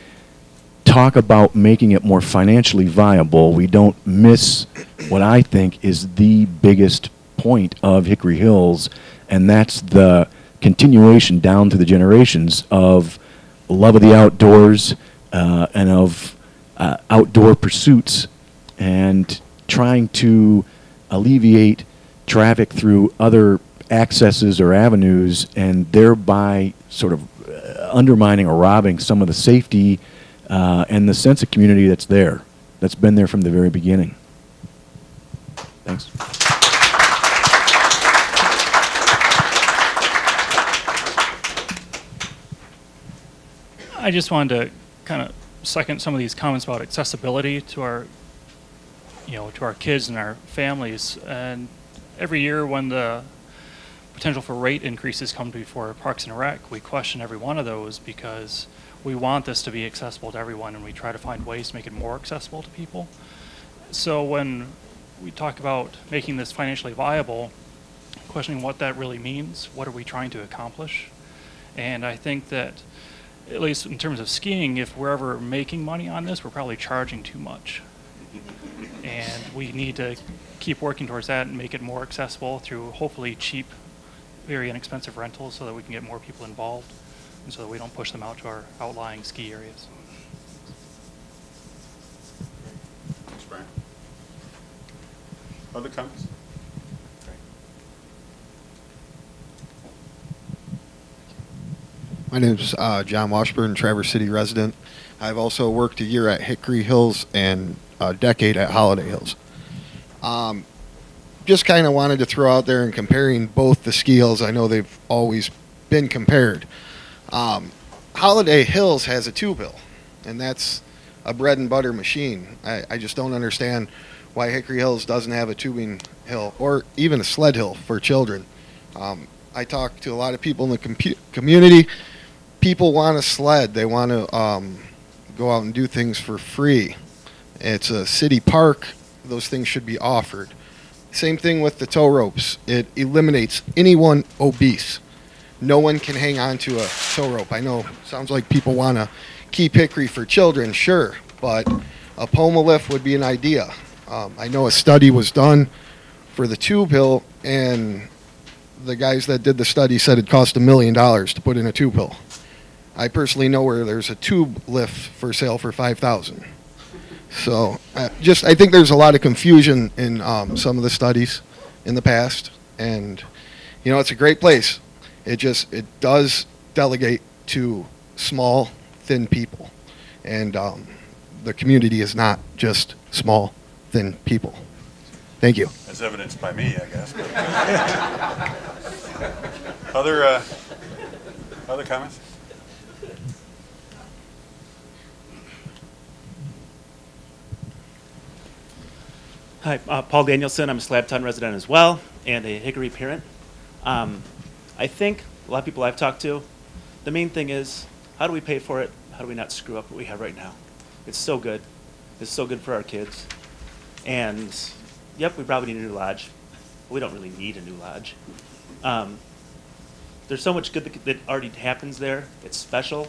talk about making it more financially viable, we don't miss what I think is the biggest point of Hickory Hills, and that's the continuation down through the generations of love of the outdoors and of outdoor pursuits, and trying to alleviate traffic through other accesses or avenues, and thereby sort of undermining or robbing some of the safety and the sense of community that's there, that's been there from the very beginning. Thanks. I just wanted to kind of second some of these comments about accessibility to our, to our kids and our families. And every year when the potential for rate increases come before Parks and Rec, we question every one of those because we want this to be accessible to everyone, and we try to find ways to make it more accessible to people. So when we talk about making this financially viable, questioning what that really means, what are we trying to accomplish? And I think that, at least in terms of skiing, if we're ever making money on this, we're probably charging too much. And we need to keep working towards that and make it more accessible through hopefully cheap, very inexpensive rentals so that we can get more people involved and so that we don't push them out to our outlying ski areas. Thanks, Brian. Other comments? My name is John Washburn, Traverse City resident. I've also worked a year at Hickory Hills and a decade at Holiday Hills. Just kind of wanted to throw out there and comparing both the ski hills. I know they've always been compared. Holiday Hills has a tube hill, and that's a bread and butter machine. I just don't understand why Hickory Hills doesn't have a tubing hill or even a sled hill for children. I talk to a lot of people in the community. People want a sled. They want to go out and do things for free. It's a city park. Those things should be offered. Same thing with the tow ropes. It eliminates anyone obese. No one can hang on to a tow rope. I know it sounds like people want to keep Hickory for children, sure, but a Poma lift would be an idea. I know a study was done for the tube hill, and the guys that did the study said it cost $1 million to put in a tube hill. I personally know where there's a tube lift for sale for $5,000. So I think there's a lot of confusion in some of the studies in the past, and it's a great place. It does delegate to small, thin people, and the community is not just small, thin people. Thank you. As evidenced by me, I guess. Other comments? Hi, Paul Danielson. I'm a Slabtown resident as well, and a Hickory parent. I think a lot of people I've talked to, the main thing is, how do we pay for it? How do we not screw up what we have right now? It's so good. It's so good for our kids. And, yep, we probably need a new lodge. But we don't really need a new lodge. There's so much good that already happens there. It's special.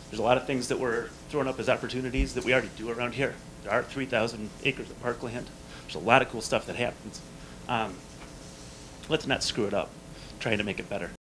There's a lot of things that we're throwing up as opportunities that we already do around here. There are 3,000 acres of parkland. There's a lot of cool stuff that happens. Let's not screw it up trying to make it better.